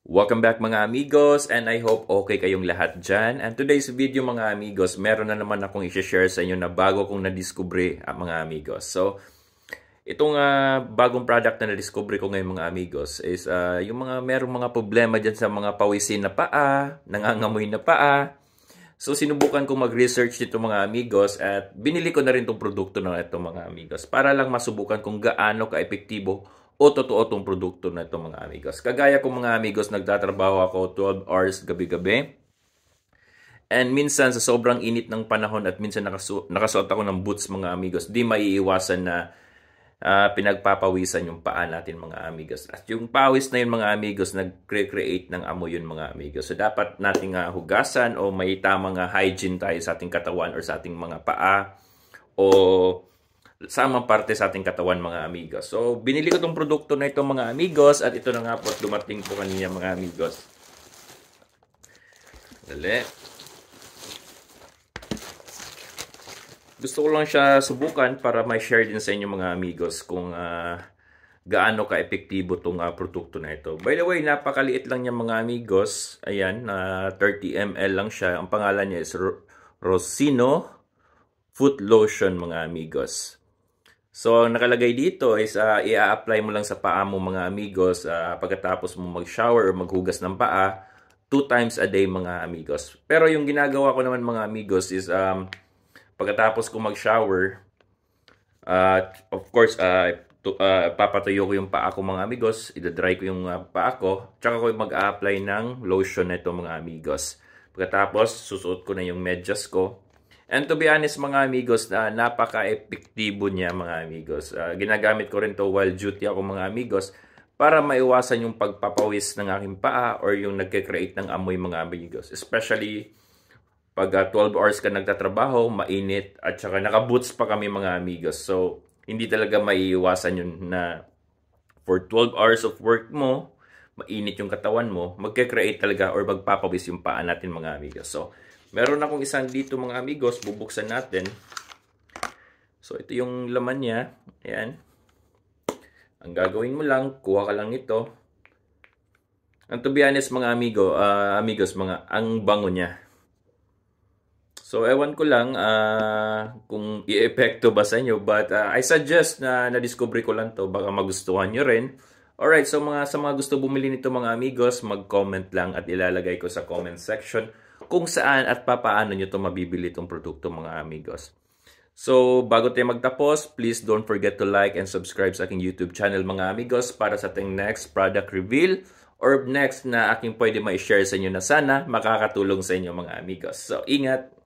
Welcome back mga amigos, and I hope okay kayong lahat dyan. And today's video mga amigos, meron na naman akong i-share sa inyo na bago kong nadiskubre mga amigos. So, itong bagong product na nadiskubre ko ngayon mga amigos is yung merong mga problema dyan sa mga pawisin na paa, nangangamoy na paa. So, sinubukan kong mag-research dito mga amigos at binili ko na rin itong produkto na ito mga amigos para lang masubukan kung gaano ka-epektibo o totoo itong produkto na ito mga amigos. Kagaya ko mga amigos, nagtatrabaho ako 12 hours gabi-gabi. And minsan sa sobrang init ng panahon at minsan nakasuot ako ng boots mga amigos, di maiiwasan na pinagpapawisan yung paa natin mga amigos. At yung pawis na yun mga amigos, nag-create ng amoy yun mga amigos. So dapat nating hugasan o may tamang hygiene tayo sa ating katawan or sa ating mga paa o samang parte sa ating katawan mga amigos. So binili ko tong produkto na ito mga amigos at ito na nga po dumating po kanina mga amigos. Dali. Gusto ko lang siya subukan para may share din sa inyo mga amigos kung gaano ka-epektibo itong produkto na ito. By the way, napakaliit lang niya mga amigos. Ayan, 30 ml lang siya. Ang pangalan niya is Rosino Foot Lotion mga amigos. So, nakalagay dito is i-apply mo lang sa paa mo mga amigos pagkatapos mo mag-shower or maghugas ng paa 2 times a day mga amigos. Pero yung ginagawa ko naman mga amigos is pagkatapos ko mag-shower, of course, papatuyo ko yung paa ko mga amigos, idadry ko yung paa ko, tsaka ko mag-a-apply ng lotion na ito mga amigos. Pagkatapos, susuot ko na yung medyas ko. And to be honest mga amigos, napaka-epektibo niya mga amigos. Ginagamit ko rin to while duty ako mga amigos para maiwasan yung pagpapawis ng aking paa or yung nagke-create ng amoy mga amigos. Especially pag 12 hours ka nagtatrabaho, mainit at saka naka-boots pa kami mga amigos. So, hindi talaga maiiwasan yun na for 12 hours of work mo, mainit yung katawan mo, magke-create talaga or magpapawis yung paa natin mga amigos. So, meron akong isang dito mga amigos, bubuksan natin. So, ito yung laman niya. Ayan. Ang gagawin mo lang, kuha ka lang ito. And to be honest mga amigos, ang bango niya. So, ewan ko lang kung i-epekto ba sa inyo. But I suggest na na-discover ko lang to. Baka magustuhan nyo rin. Alright, so sa mga gusto bumili nito mga amigos, mag-comment lang at ilalagay ko sa comment section kung saan at papaano nyo to mabibili itong produkto mga amigos. So, bago tayo magtapos, please don't forget to like and subscribe sa aking YouTube channel mga amigos para sa ating next product reveal or next na aking pwede ma-share sa inyo na sana makakatulong sa inyo mga amigos. So, ingat!